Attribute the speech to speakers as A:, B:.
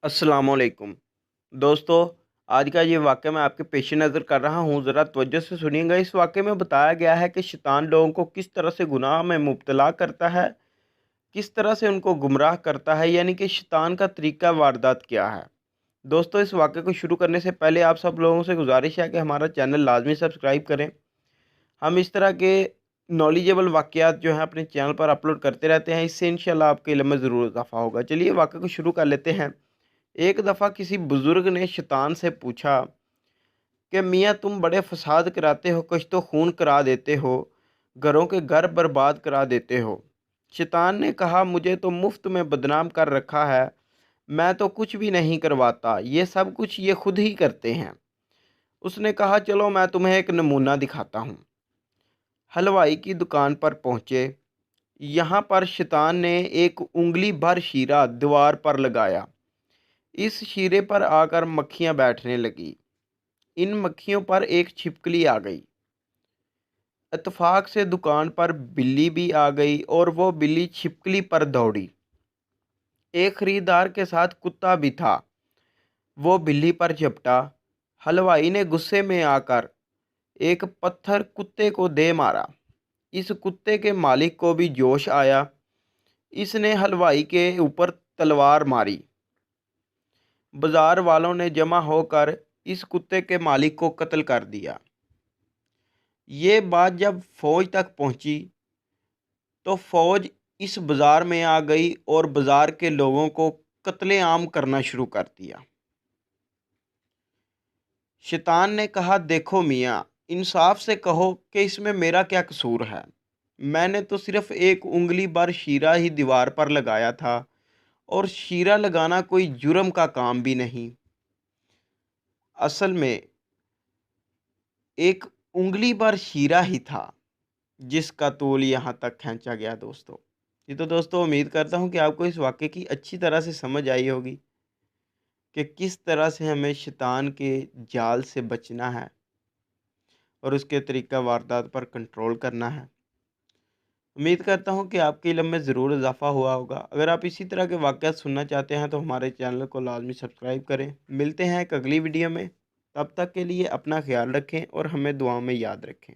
A: अस्सलाम वालेकुम दोस्तों। आज का ये वाक़या मैं आपके पेश नज़र कर रहा हूँ, ज़रा तवज्जो से सुनिएगा। इस वाक़ये में बताया गया है कि शैतान लोगों को किस तरह से गुनाह में मुब्तला करता है, किस तरह से उनको गुमराह करता है, यानी कि शैतान का तरीक़ा वारदात क्या है। दोस्तों, इस वाक़ये को शुरू करने से पहले आप सब लोगों से गुज़ारिश है कि हमारा चैनल लाज़मी सब्सक्राइब करें। हम इस तरह के नॉलेजेबल वाक़यात जो हैं अपने चैनल पर अपलोड करते रहते हैं, इससे इंशाल्लाह आपके इल्म में ज़रूर इज़ाफ़ा होगा। चलिए वाक़ये को शुरू कर लेते हैं। एक दफ़ा किसी बुज़ुर्ग ने शैतान से पूछा कि मियाँ तुम बड़े फ़साद कराते हो, कुछ तो खून करा देते हो, घरों के घर बर्बाद करा देते हो। शैतान ने कहा मुझे तो मुफ्त में बदनाम कर रखा है, मैं तो कुछ भी नहीं करवाता, ये सब कुछ ये खुद ही करते हैं। उसने कहा चलो मैं तुम्हें एक नमूना दिखाता हूँ। हलवाई की दुकान पर पहुँचे। यहाँ पर शैतान ने एक उंगली भर शीरा दीवार पर लगाया। इस शीरे पर आकर मक्खियाँ बैठने लगी। इन मक्खियों पर एक छिपकली आ गई। इत्तेफाक से दुकान पर बिल्ली भी आ गई और वो बिल्ली छिपकली पर दौड़ी। एक खरीदार के साथ कुत्ता भी था, वो बिल्ली पर झपटा। हलवाई ने गुस्से में आकर एक पत्थर कुत्ते को दे मारा। इस कुत्ते के मालिक को भी जोश आया। इसने हलवाई के ऊपर तलवार मारी। बाजार वालों ने जमा होकर इस कुत्ते के मालिक को कत्ल कर दिया। ये बात जब फौज तक पहुंची तो फौज इस बाजार में आ गई और बाजार के लोगों को कत्लेआम करना शुरू कर दिया। शैतान ने कहा देखो मियाँ, इंसाफ से कहो कि इसमें मेरा क्या कसूर है। मैंने तो सिर्फ एक उंगली भर शीरा ही दीवार पर लगाया था, और शीरा लगाना कोई जुर्म का काम भी नहीं। असल में एक उंगली भर शीरा ही था जिसका तोल यहाँ तक खींचा गया दोस्तों। ये तो दोस्तों उम्मीद करता हूँ कि आपको इस वाक़ये की अच्छी तरह से समझ आई होगी कि किस तरह से हमें शैतान के जाल से बचना है और उसके तरीक़ा वारदात पर कंट्रोल करना है। उम्मीद करता हूँ कि आपके इल्म में ज़रूर इज़ाफ़ा हुआ होगा। अगर आप इसी तरह के वाक़यात सुनना चाहते हैं तो हमारे चैनल को लाज़मी सब्सक्राइब करें। मिलते हैं एक अगली वीडियो में, तब तक के लिए अपना ख़्याल रखें और हमें दुआओं में याद रखें।